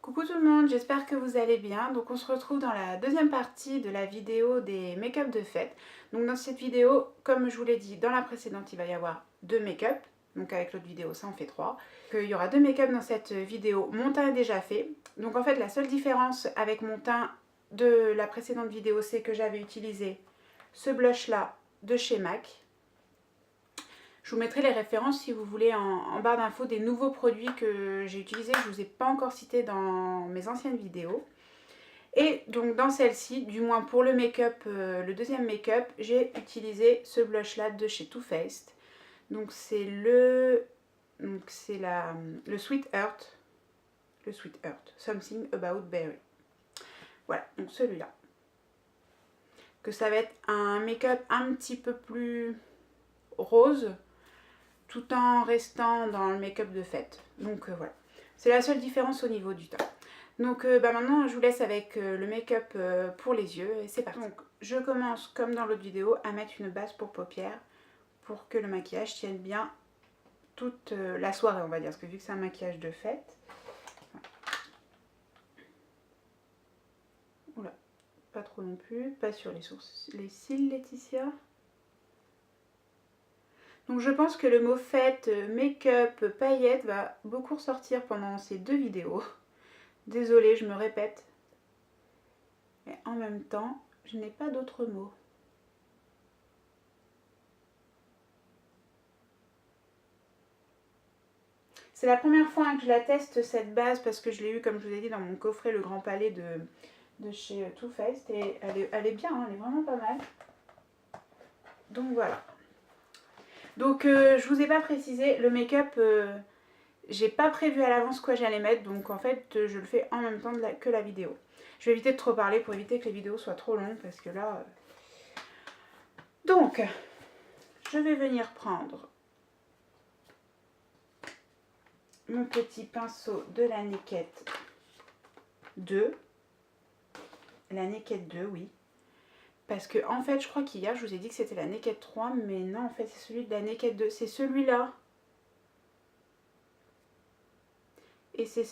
Coucou tout le monde, j'espère que vous allez bien. Donc on se retrouve dans la deuxième partie de la vidéo des make-up de fête. Donc dans cette vidéo, comme je vous l'ai dit dans la précédente, il va y avoir deux make-up. Donc avec l'autre vidéo, ça en fait trois. Il y aura deux make-up dans cette vidéo. Mon teint est déjà fait. Donc en fait la seule différence avec mon teint de la précédente vidéo, c'est que j'avais utilisé ce blush là de chez MAC. Je vous mettrai les références si vous voulez en barre d'infos des nouveaux produits que j'ai utilisés, que je ne vous ai pas encore cités dans mes anciennes vidéos. Et donc dans celle-ci, du moins pour le make-up, le deuxième make-up, j'ai utilisé ce blush là de chez Too Faced. Donc c'est le Sweet Earth, Something About Berry. Voilà, donc celui-là. Que ça va être un make-up un petit peu plus rose, tout en restant dans le make-up de fête. Donc voilà, c'est la seule différence au niveau du teint. Donc maintenant je vous laisse avec le make-up pour les yeux et c'est parti. Donc je commence comme dans l'autre vidéo à mettre une base pour paupières pour que le maquillage tienne bien toute la soirée, on va dire, parce que vu que c'est un maquillage de fête. Oula, pas trop non plus, pas sur les cils Laetitia. Donc je pense que le mot fête, make-up, paillettes va beaucoup ressortir pendant ces deux vidéos. Désolée, je me répète. Mais en même temps, je n'ai pas d'autres mots. C'est la première fois que je la teste cette base parce que je l'ai eu, comme je vous ai dit, dans mon coffret Le Grand Palais de chez Too Faced. Et elle est bien, hein, elle est vraiment pas mal. Donc voilà. Donc je vous ai pas précisé, le make-up, j'ai pas prévu à l'avance quoi j'allais mettre. Donc en fait, je le fais en même temps que la vidéo. Je vais éviter de trop parler pour éviter que les vidéos soient trop longues parce que là... Donc, je vais venir prendre mon petit pinceau de la Naked 2. La Naked 2, oui. Parce que en fait, je crois qu'hier, je vous ai dit que c'était la Naked 3, mais non, en fait, c'est celui de la Naked 2. C'est celui-là. Et c'est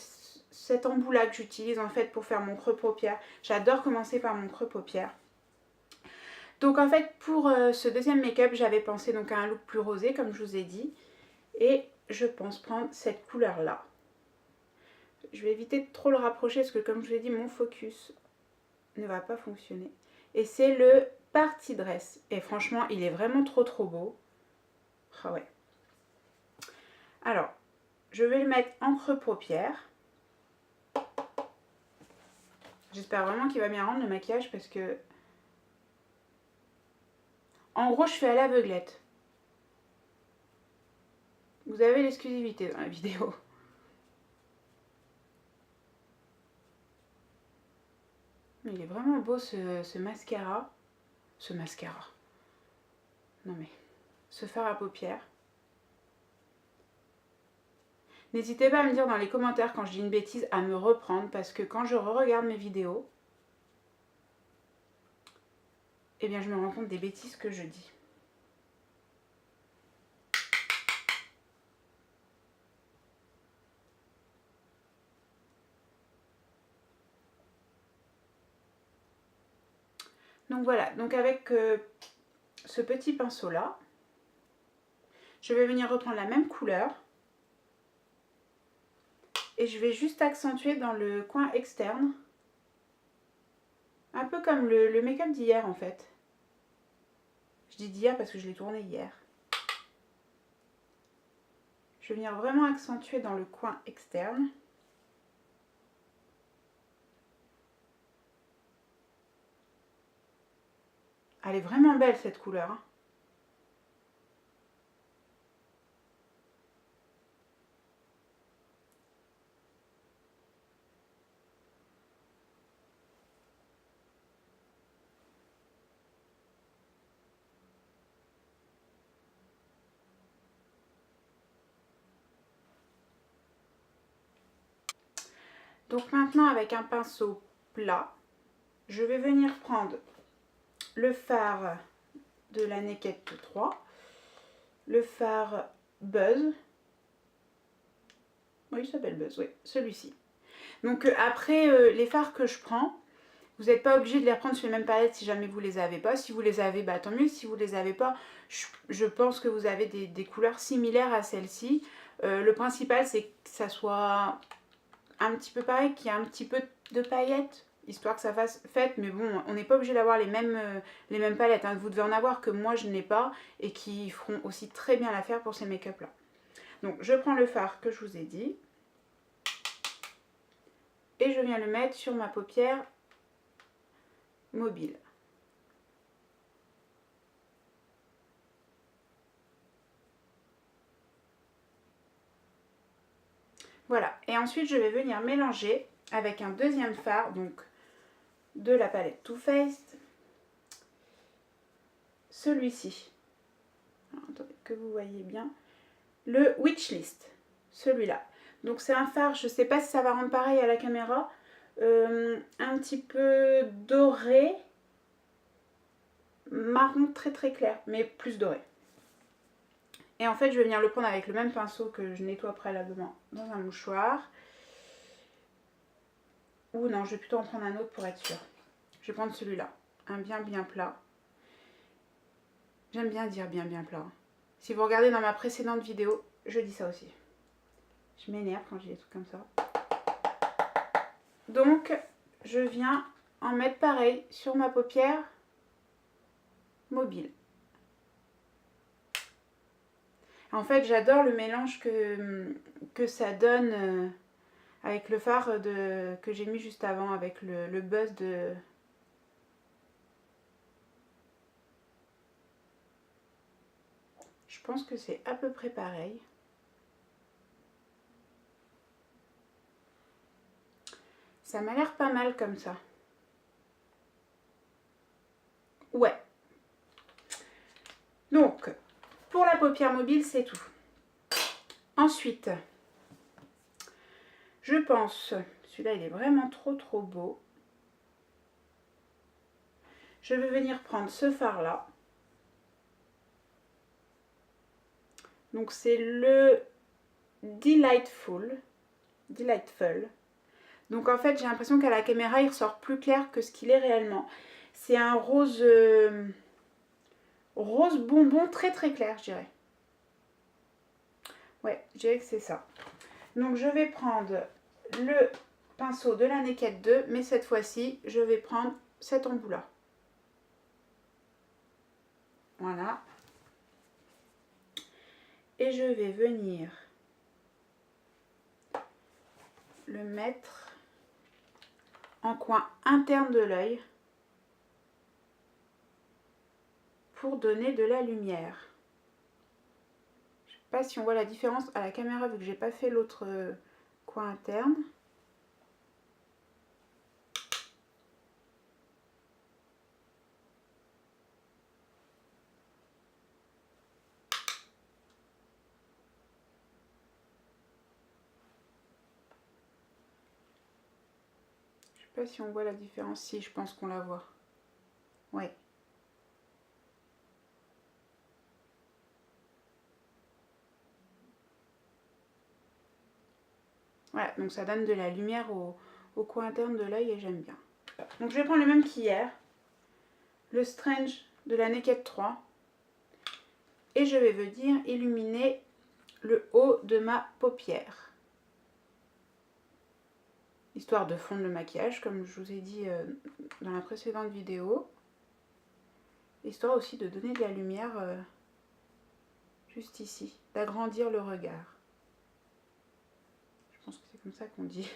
cet embout-là que j'utilise en fait pour faire mon creux paupière. J'adore commencer par mon creux paupière. Donc en fait, pour ce deuxième make-up, j'avais pensé donc à un look plus rosé, comme je vous ai dit. Et je pense prendre cette couleur-là. Je vais éviter de trop le rapprocher parce que comme je vous ai dit, mon focus ne va pas fonctionner. Et c'est le Party Dress. Et franchement, il est vraiment trop beau. Ah ouais. Alors, je vais le mettre en creux paupière. J'espère vraiment qu'il va bien rendre le maquillage parce que... En gros, je fais à l'aveuglette. Vous avez l'exclusivité dans la vidéo. Il est vraiment beau ce mascara. Ce mascara. Non mais, ce fard à paupières. N'hésitez pas à me dire dans les commentaires quand je dis une bêtise à me reprendre parce que quand je re-regarde mes vidéos, eh bien je me rends compte des bêtises que je dis. Donc voilà, donc avec ce petit pinceau là, je vais venir reprendre la même couleur et je vais juste accentuer dans le coin externe, un peu comme le make-up d'hier en fait. Je dis d'hier parce que je l'ai tourné hier. Je vais venir vraiment accentuer dans le coin externe. Elle est vraiment belle cette couleur, hein. Donc maintenant avec un pinceau plat, je vais venir prendre le fard de la Naked 3, le fard Buzz, oui il s'appelle Buzz, oui, celui-ci. Donc après, les fards que je prends, vous n'êtes pas obligé de les reprendre sur les mêmes palettes si jamais vous les avez pas. Si vous les avez, bah tant mieux. Si vous les avez pas, je pense que vous avez des couleurs similaires à celle-ci. Le principal, c'est que ça soit un petit peu pareil, qu'il y ait un petit peu de paillettes, histoire que ça fasse fête. Mais bon, on n'est pas obligé d'avoir les mêmes palettes. Hein. Vous devez en avoir que moi, je n'ai pas et qui feront aussi très bien l'affaire pour ces make-up là. Donc, je prends le fard que je vous ai dit. Et je viens le mettre sur ma paupière mobile. Voilà, et ensuite je vais venir mélanger avec un deuxième fard, donc de la palette Too Faced, celui-ci. Attendez que vous voyez bien. Le Witchlist, celui-là. Donc c'est un fard, je ne sais pas si ça va rendre pareil à la caméra, un petit peu doré, marron très très clair, mais plus doré. Et en fait, je vais venir le prendre avec le même pinceau que je nettoie préalablement dans un mouchoir. Ou non, je vais plutôt en prendre un autre pour être sûre. Je vais prendre celui-là, un bien plat. J'aime bien dire bien plat. Si vous regardez dans ma précédente vidéo, je dis ça aussi. Je m'énerve quand je dis des trucs comme ça. Donc, je viens en mettre pareil sur ma paupière mobile. En fait, j'adore le mélange que ça donne avec le fard que j'ai mis juste avant, avec le buzz de... Je pense que c'est à peu près pareil. Ça m'a l'air pas mal comme ça. Ouais. Donc, pour la paupière mobile, c'est tout. Ensuite, je pense, celui-là il est vraiment trop beau. Je vais venir prendre ce fard là. Donc c'est le Delightful. Donc en fait j'ai l'impression qu'à la caméra il ressort plus clair que ce qu'il est réellement. C'est un rose, rose bonbon très clair je dirais. Ouais, je dirais que c'est ça. Donc je vais prendre le pinceau de la Naked 2, mais cette fois-ci je vais prendre cet embout là. Voilà. Et je vais venir le mettre en coin interne de l'œil pour donner de la lumière. Je ne sais pas si on voit la différence à la caméra vu que j'ai pas fait l'autre coin interne. Je sais pas si on voit la différence. Si, je pense qu'on la voit. Ouais. Voilà, donc ça donne de la lumière au coin interne de l'œil et j'aime bien. Donc je vais prendre le même qu'hier, le Strange de la Naked 3. Et je vais venir illuminer le haut de ma paupière. Histoire de fondre le maquillage, comme je vous ai dit dans la précédente vidéo. Histoire aussi de donner de la lumière juste ici, d'agrandir le regard. Je pense que c'est comme ça qu'on dit.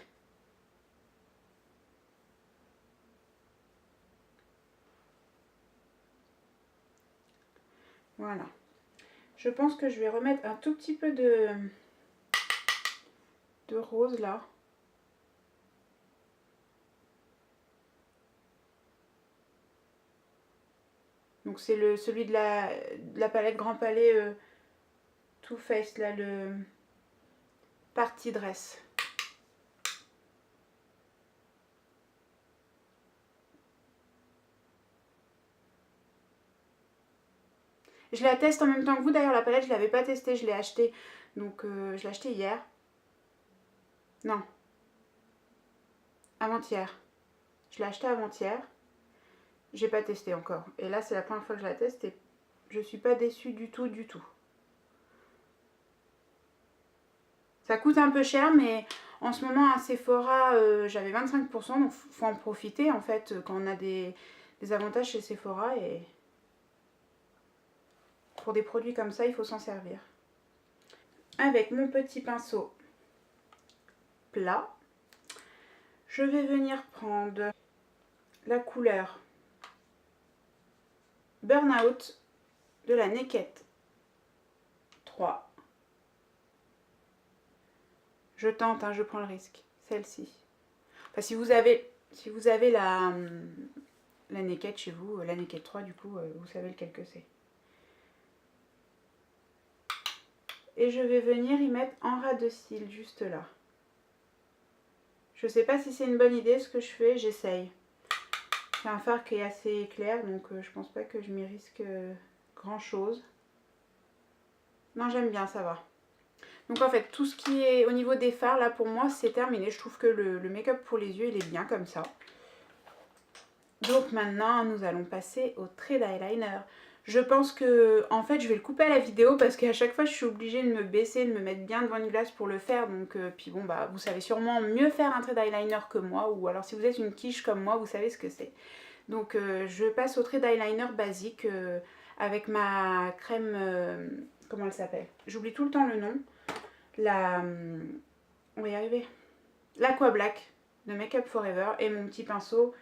Voilà. Je pense que je vais remettre un tout petit peu de rose là. Donc c'est celui de la palette Grand Palais Too Faced, là, le Party Dress. Je la teste en même temps que vous, d'ailleurs la palette je ne l'avais pas testée, je l'ai achetée. Donc je l'ai achetée hier. Non. avant-hier. Je l'ai acheté avant-hier. J'ai pas testé encore. Et là, c'est la première fois que je la teste et je suis pas déçue du tout, du tout. Ça coûte un peu cher, mais en ce moment à Sephora, j'avais 25%, donc faut en profiter en fait quand on a des avantages chez Sephora. Et pour des produits comme ça, il faut s'en servir. Avec mon petit pinceau plat, je vais venir prendre la couleur Burnout de la Naked 3. Je tente, hein, je prends le risque. Celle-ci. Enfin, si vous avez la Naked chez vous, la Naked 3, du coup, vous savez lequel que c'est. Et je vais venir y mettre en ras de cils, juste là. Je sais pas si c'est une bonne idée ce que je fais, j'essaye. C'est un fard qui est assez clair, donc je pense pas que je m'y risque grand chose. Non, j'aime bien, ça va. Donc en fait, tout ce qui est au niveau des fards, là pour moi, c'est terminé. Je trouve que le make-up pour les yeux, il est bien comme ça. Donc maintenant, nous allons passer au trait d'eyeliner. Je pense que, en fait, je vais le couper à la vidéo parce qu'à chaque fois, je suis obligée de me baisser, de me mettre bien devant une glace pour le faire. Donc, puis bon, bah, vous savez sûrement mieux faire un trait d'eyeliner que moi. Ou alors, si vous êtes une quiche comme moi, vous savez ce que c'est. Donc, je passe au trait d'eyeliner basique avec ma crème, comment elle s'appelle? J'oublie tout le temps le nom. On va y arriver. L'Aqua Black de Make Up Forever et mon petit pinceau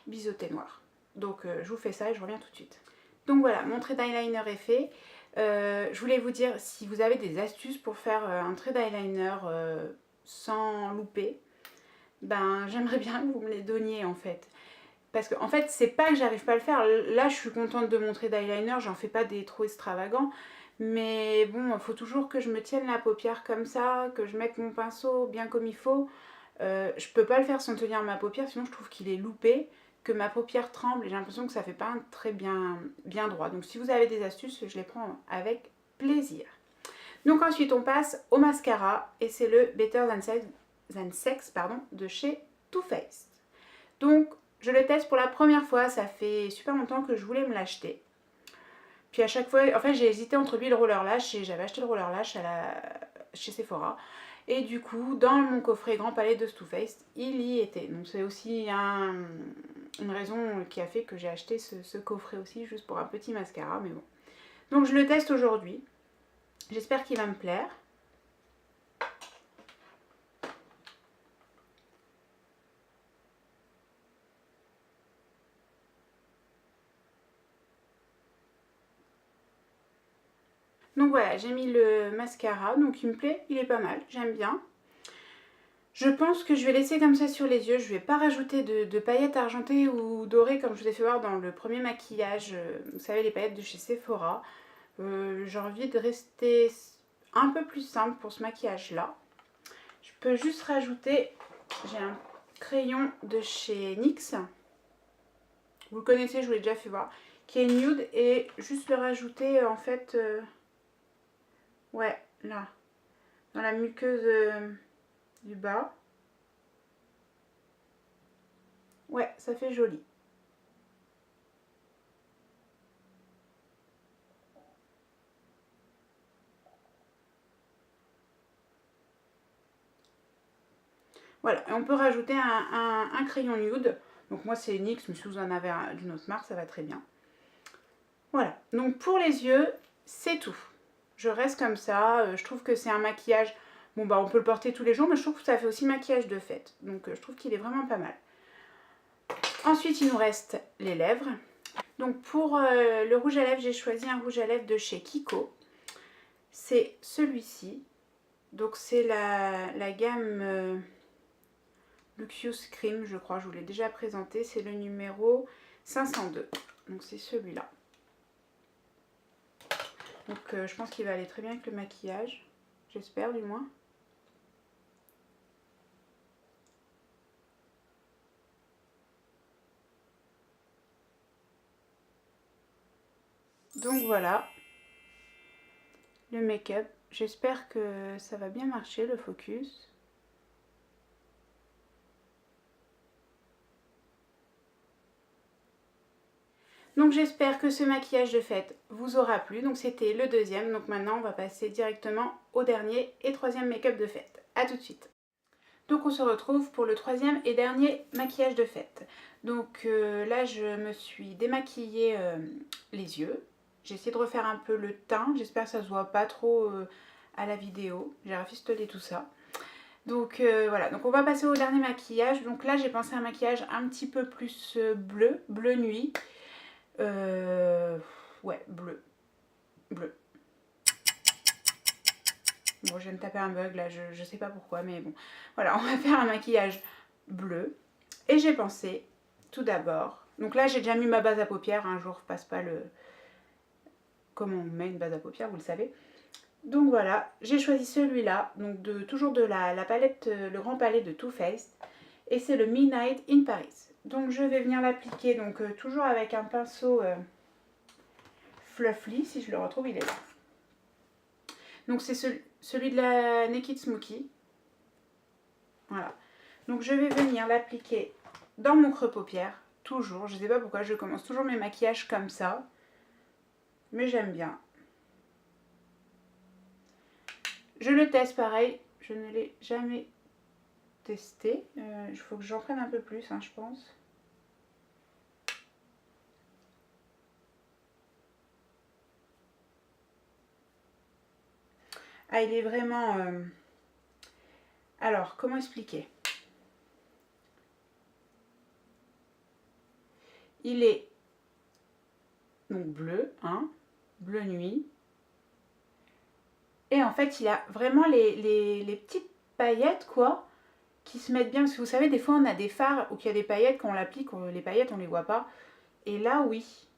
biseauté noir. Donc je vous fais ça et je reviens tout de suite. Donc voilà, mon trait d'eyeliner est fait. Je voulais vous dire, si vous avez des astuces pour faire un trait d'eyeliner sans louper, ben j'aimerais bien que vous me les donniez en fait. Parce que en fait, c'est pas que j'arrive pas à le faire. Là, je suis contente de mon trait d'eyeliner, j'en fais pas des trop extravagants. Mais bon, il faut toujours que je me tienne la paupière comme ça, que je mette mon pinceau bien comme il faut. Je peux pas le faire sans tenir ma paupière, sinon je trouve qu'il est loupé, que ma paupière tremble et j'ai l'impression que ça fait pas un trait bien droit. Donc si vous avez des astuces, je les prends avec plaisir. Donc ensuite on passe au mascara et c'est le Better Than Sex de chez Too Faced. Donc je le teste pour la première fois, ça fait super longtemps que je voulais me l'acheter. Puis à chaque fois, en fait j'ai hésité entre lui et le Roller Lash et j'avais acheté le Roller Lash chez Sephora. Et du coup, dans mon coffret Grand Palais de Too Faced, il y était. Donc c'est aussi une raison qui a fait que j'ai acheté ce coffret aussi, juste pour un petit mascara, mais bon. Donc je le teste aujourd'hui. J'espère qu'il va me plaire. Donc voilà, j'ai mis le mascara, donc il me plaît, il est pas mal, j'aime bien. Je pense que je vais laisser comme ça sur les yeux, je vais pas rajouter de paillettes argentées ou dorées comme je vous ai fait voir dans le premier maquillage, vous savez les paillettes de chez Sephora. J'ai envie de rester un peu plus simple pour ce maquillage là. Je peux juste rajouter, j'ai un crayon de chez NYX, vous le connaissez, je vous l'ai déjà fait voir, qui est nude et juste le rajouter en fait, ouais là, dans la muqueuse du bas. Ouais, ça fait joli. Voilà, et on peut rajouter un crayon nude. Donc moi c'est NYX, mais si vous en avez d'une autre marque, ça va très bien. Voilà, donc pour les yeux, c'est tout. Je reste comme ça, je trouve que c'est un maquillage, bon bah on peut le porter tous les jours, mais je trouve que ça fait aussi maquillage de fête. Donc je trouve qu'il est vraiment pas mal. Ensuite il nous reste les lèvres. Donc pour le rouge à lèvres, j'ai choisi un rouge à lèvres de chez Kiko. C'est celui-ci. Donc c'est la gamme Luxurious Cream, je crois, je vous l'ai déjà présenté. C'est le numéro 502. Donc c'est celui-là. Donc je pense qu'il va aller très bien avec le maquillage. J'espère du moins. Donc voilà. Le make-up. J'espère que ça va bien marcher le focus. Donc j'espère que ce maquillage de fête vous aura plu. Donc c'était le deuxième. Donc maintenant on va passer directement au dernier et troisième make-up de fête. A tout de suite. Donc on se retrouve pour le troisième et dernier maquillage de fête. Donc là je me suis démaquillée les yeux. J'ai essayé de refaire un peu le teint. J'espère que ça se voit pas trop à la vidéo. J'ai rafistolé tout ça. Donc voilà, donc on va passer au dernier maquillage. Donc là j'ai pensé à un maquillage un petit peu plus bleu nuit. Ouais, bleu. Bon, je viens de taper un bug là, je sais pas pourquoi, mais bon. Voilà, on va faire un maquillage bleu. Et j'ai pensé, tout d'abord, donc là j'ai déjà mis ma base à paupières, un jour je passe pas le... Comment on met une base à paupières, vous le savez. Donc voilà, j'ai choisi celui-là, donc toujours de la palette, le grand palais de Too Faced. Et c'est le Midnight in Paris. Donc je vais venir l'appliquer, donc toujours avec un pinceau Fluffy, si je le retrouve, il est là. Donc c'est celui de la Naked Smoky. Voilà. Donc je vais venir l'appliquer dans mon creux paupière, toujours. Je ne sais pas pourquoi, je commence toujours mes maquillages comme ça. Mais j'aime bien. Je le teste pareil, je ne l'ai jamais testé. Il faut que j'en prenne un peu plus, hein, je pense. Ah, il est vraiment... Alors, comment expliquer? Il est donc bleu, hein, bleu nuit. Et en fait, il a vraiment les petites paillettes, quoi, qui se mettent bien. Parce que vous savez, des fois, on a des fards où il y a des paillettes, quand on l'applique, les paillettes, on ne les voit pas. Et là, oui.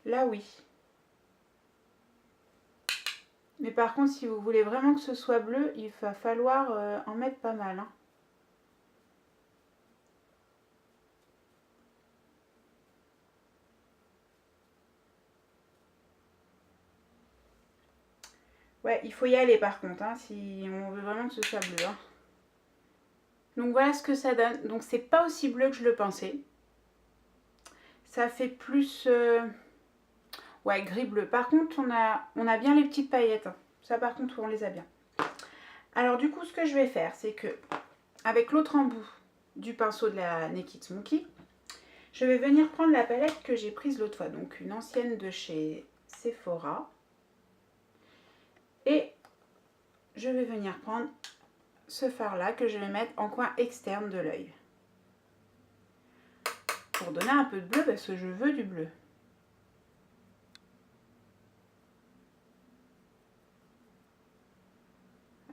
Là, oui. Mais par contre, si vous voulez vraiment que ce soit bleu, il va falloir en mettre pas mal, hein. Ouais, il faut y aller par contre, hein, si on veut vraiment que ce soit bleu, hein. Donc voilà ce que ça donne. Donc c'est pas aussi bleu que je le pensais. Ça fait plus... ouais, gris-bleu. Par contre, on a bien les petites paillettes, hein. Ça par contre, on les a bien. Alors du coup, ce que je vais faire, c'est que avec l'autre embout du pinceau de la Naked Smoky, je vais venir prendre la palette que j'ai prise l'autre fois. Donc une ancienne de chez Sephora. Et je vais venir prendre ce fard là que je vais mettre en coin externe de l'œil. Pour donner un peu de bleu parce que je veux du bleu.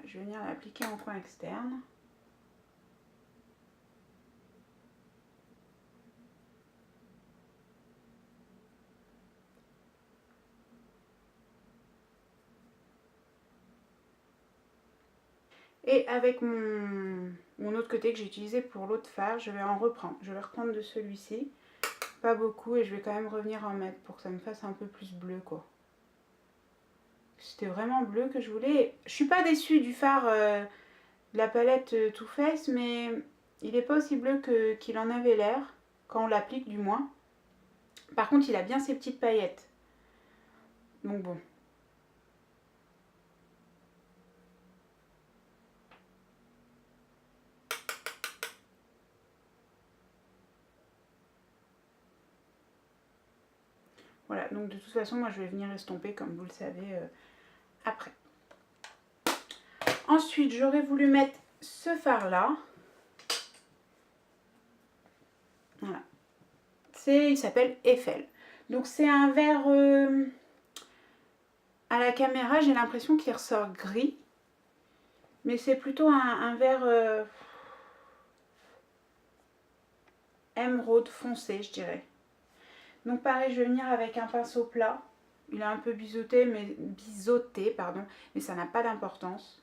Je vais venir l'appliquer en coin externe. Et avec mon autre côté que j'ai utilisé pour l'autre fard, je vais en reprendre. Je vais reprendre de celui-ci. Pas beaucoup et je vais quand même revenir en mettre pour que ça me fasse un peu plus bleu, quoi. C'était vraiment bleu que je voulais. Je suis pas déçue du fard de la palette Too Faced, mais il n'est pas aussi bleu qu'il en avait l'air, quand on l'applique du moins. Par contre, il a bien ses petites paillettes. Donc bon. Voilà, donc de toute façon, moi je vais venir estomper, comme vous le savez, après. Ensuite, j'aurais voulu mettre ce fard-là. Voilà. Il s'appelle Eiffel. Donc c'est un vert... à la caméra, j'ai l'impression qu'il ressort gris. Mais c'est plutôt un vert émeraude foncé, je dirais. Donc pareil, je vais venir avec un pinceau plat. Il est un peu biseauté, mais ça n'a pas d'importance.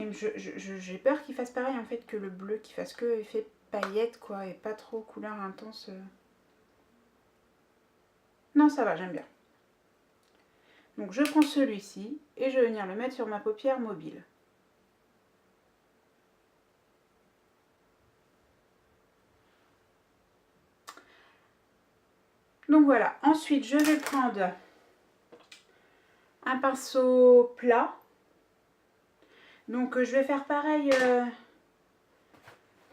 Et j'ai peur qu'il fasse pareil en fait que le bleu, qu'il fasse que effet paillettes quoi, et pas trop couleur intense. Non, ça va, j'aime bien. Donc je prends celui-ci et je vais venir le mettre sur ma paupière mobile. Donc voilà, ensuite je vais prendre un pinceau plat. Donc je vais faire pareil,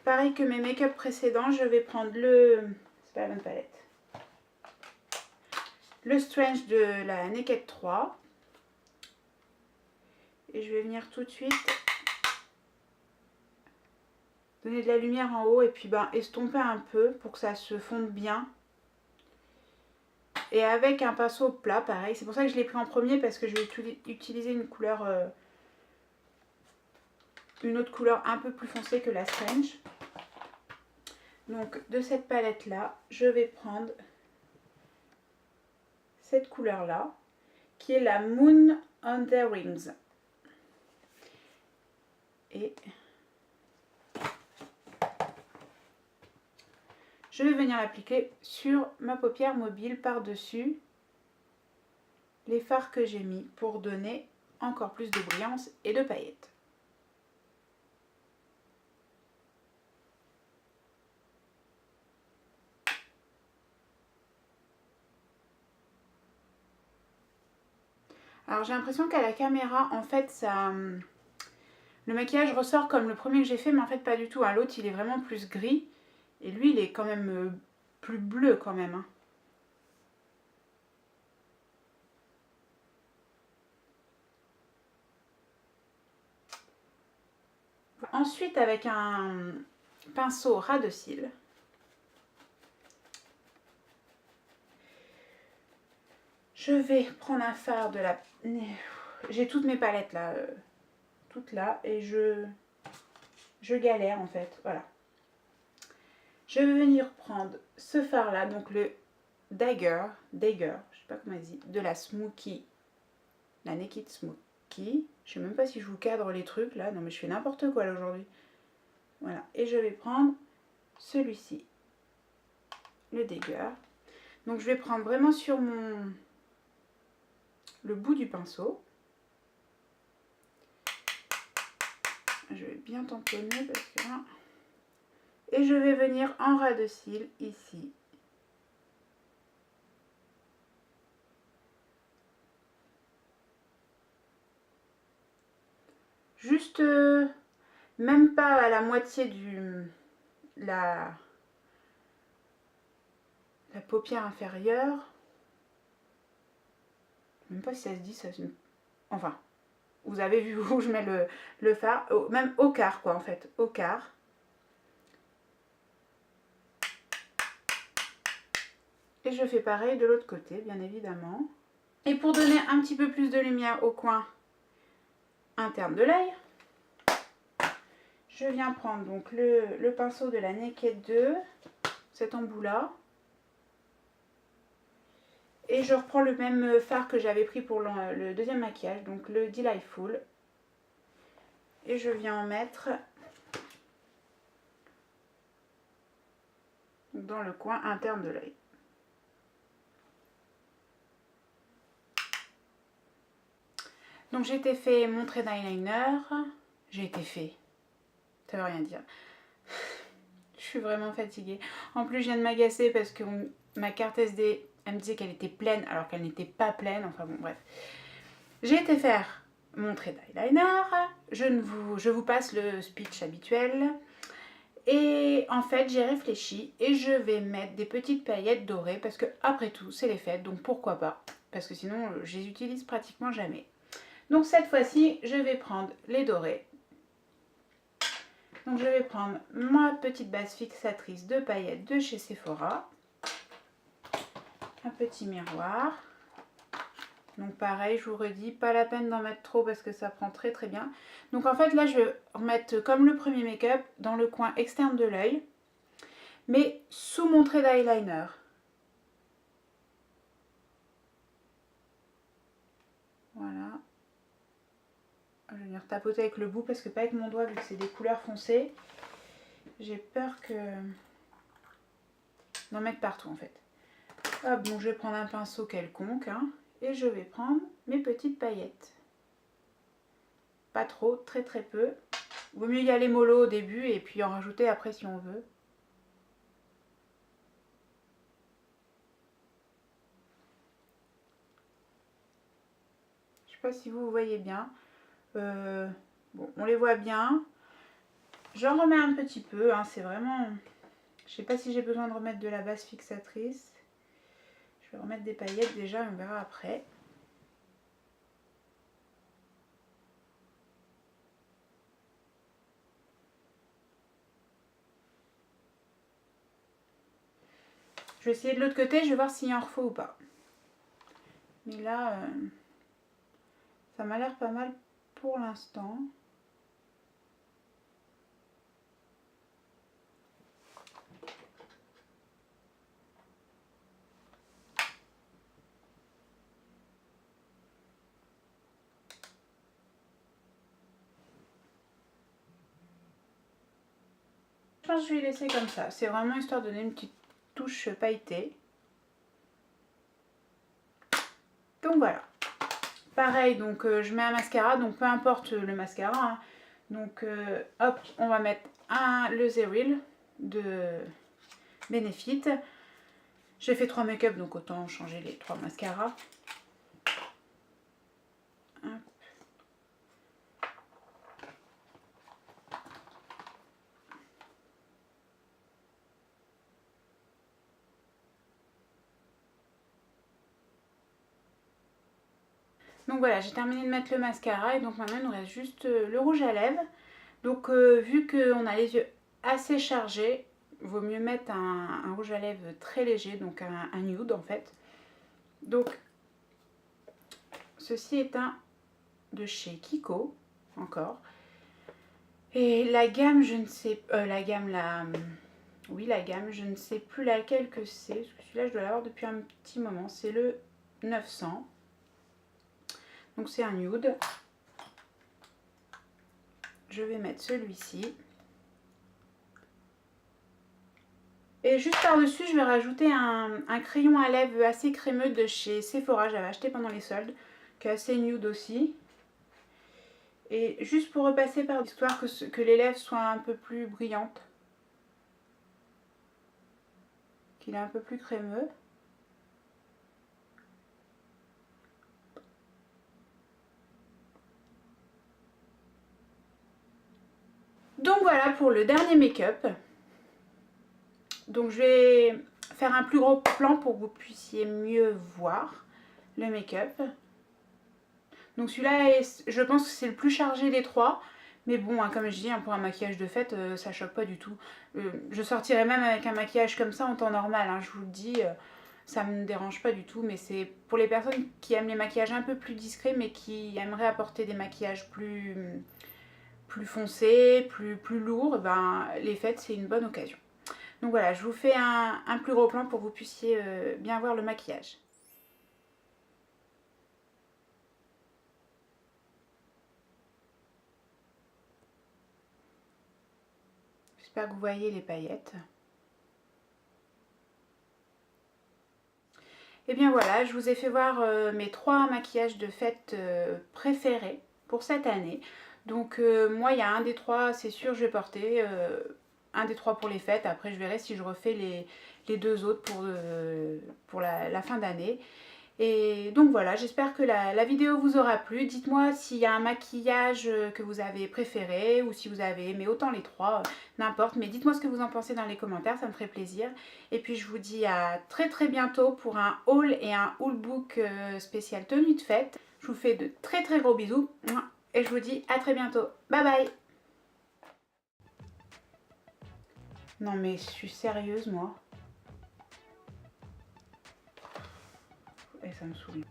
pareil que mes make-up précédents. Je vais prendre c'est pas la même palette, le Strange de la Naked 3. Et je vais venir tout de suite donner de la lumière en haut et puis estomper un peu pour que ça se fonde bien. Et avec un pinceau plat, pareil. C'est pour ça que je l'ai pris en premier parce que je vais utiliser une couleur, une autre couleur un peu plus foncée que la Strange. Donc de cette palette là, je vais prendre cette couleur là, qui est la Moon on the Rings. Et je vais venir l'appliquer sur ma paupière mobile par-dessus les fards que j'ai mis pour donner encore plus de brillance et de paillettes. Alors j'ai l'impression qu'à la caméra, en fait, le maquillage ressort comme le premier que j'ai fait, mais en fait pas du tout. L'autre, il est vraiment plus gris. Et lui, il est quand même plus bleu quand même. Ensuite, avec un pinceau ras de cils, je vais prendre un fard de la... J'ai toutes mes palettes là, toutes là, et je galère en fait, voilà. Je vais venir prendre ce fard là, donc le Dagger, je sais pas comment elle dit, de la Smokey, la Naked Smokey. Je sais même pas si je vous cadre les trucs là, non mais je fais n'importe quoi là aujourd'hui. Voilà, et je vais prendre celui-ci, le Dagger. Donc je vais prendre vraiment sur le bout du pinceau. Je vais bien tamponner parce que là... Et je vais venir en ras de cils ici. Juste, même pas à la moitié la paupière inférieure. Même pas si ça se dit, ça se... Enfin, vous avez vu où je mets le fard. Même au quart quoi en fait, au quart. Et je fais pareil de l'autre côté, bien évidemment. Et pour donner un petit peu plus de lumière au coin interne de l'œil, je viens prendre donc le pinceau de la Naked 2, cet embout là. Et je reprends le même fard que j'avais pris pour le deuxième maquillage, donc le Delightful. Et je viens en mettre dans le coin interne de l'œil. Donc j'ai été fait mon trait d'eyeliner. J'ai été fait. Ça veut rien dire. Je suis vraiment fatiguée. En plus je viens de m'agacer parce que ma carte SD, elle me disait qu'elle était pleine alors qu'elle n'était pas pleine. Enfin bon bref. J'ai été faire mon trait d'eyeliner. Je vous passe le speech habituel. Et en fait j'ai réfléchi et je vais mettre des petites paillettes dorées parce que après tout c'est les fêtes, donc pourquoi pas, parce que sinon je les utilise pratiquement jamais. Donc cette fois-ci je vais prendre les dorés. Donc je vais prendre ma petite base fixatrice de paillettes de chez Sephora, un petit miroir. Donc pareil, je vous redis, pas la peine d'en mettre trop parce que ça prend très très bien. Donc en fait là je vais remettre comme le premier make-up dans le coin externe de l'œil, mais sous mon trait d'eyeliner. Voilà. Je vais venir tapoter avec le bout parce que pas avec mon doigt vu que c'est des couleurs foncées. J'ai peur d'en mettre partout en fait. Hop, donc je vais prendre un pinceau quelconque et je vais prendre mes petites paillettes. Pas trop, très très peu. Vaut mieux y aller mollo au début et puis en rajouter après si on veut. sais pas si vous voyez bien. Bon, on les voit bien. J'en remets un petit peu, hein, c'est vraiment... Je sais pas si j'ai besoin de remettre de la base fixatrice. Je vais remettre des paillettes déjà et on verra après. Je vais essayer de l'autre côté, je vais voir s'il en faut ou pas. Mais là, ça m'a l'air pas mal pour l'instant. Je pense que je vais laisser comme ça. C'est vraiment histoire de donner une petite touche pailletée. Donc voilà. Pareil, donc je mets un mascara, donc peu importe le mascara. Hein. Donc hop, on va mettre le Zeril de Benefit. J'ai fait 3 make-up, donc autant changer les 3 mascaras. Hop. Donc voilà, j'ai terminé de mettre le mascara et donc maintenant il nous reste juste le rouge à lèvres. Donc vu qu'on a les yeux assez chargés, il vaut mieux mettre un rouge à lèvres très léger, donc un nude en fait. Donc ceci est un de chez Kiko, encore. Et la gamme, je ne sais... oui, la gamme, je ne sais plus laquelle que c'est, parce que celui-là je dois l'avoir depuis un petit moment. C'est le 900. Donc c'est un nude. Je vais mettre celui-ci. Et juste par-dessus, je vais rajouter un crayon à lèvres assez crémeux de chez Sephora. J'avais acheté pendant les soldes, qui est assez nude aussi. Et juste pour repasser par l'histoire que les lèvres soient un peu plus brillantes. Qu'il est un peu plus crémeux. Donc voilà pour le dernier make-up. Donc je vais faire un plus gros plan pour que vous puissiez mieux voir le make-up. Donc celui-là, je pense que c'est le plus chargé des trois. Mais bon, hein, comme je dis, hein, pour un maquillage de fête, ça choque pas du tout. Je sortirais même avec un maquillage comme ça en temps normal, hein, je vous le dis. Ça me dérange pas du tout, mais c'est pour les personnes qui aiment les maquillages un peu plus discrets, mais qui aimeraient apporter des maquillages plus foncés, plus lourds, ben, les fêtes, c'est une bonne occasion. Donc voilà, je vous fais un plus gros plan pour que vous puissiez bien voir le maquillage. J'espère que vous voyez les paillettes. Et bien voilà, je vous ai fait voir mes 3 maquillages de fête préférés pour cette année. Donc moi, il y a un des 3, c'est sûr, je vais porter. Un des 3 pour les fêtes. Après, je verrai si je refais les 2 autres pour la fin d'année. Et donc voilà, j'espère que la vidéo vous aura plu. Dites-moi s'il y a un maquillage que vous avez préféré ou si vous avez aimé autant les 3, n'importe. Mais dites-moi ce que vous en pensez dans les commentaires, ça me ferait plaisir. Et puis je vous dis à très bientôt pour un haul et un haulbook spécial tenue de fête. Je vous fais de très gros bisous et je vous dis à très bientôt. Bye bye. Non mais je suis sérieuse moi. Et ça me saoule.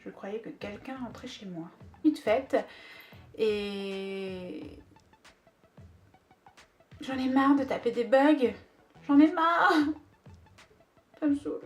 Je croyais que quelqu'un rentrait chez moi. Une fête. Et j'en ai marre de taper des bugs. J'en ai marre. Ça me saoule.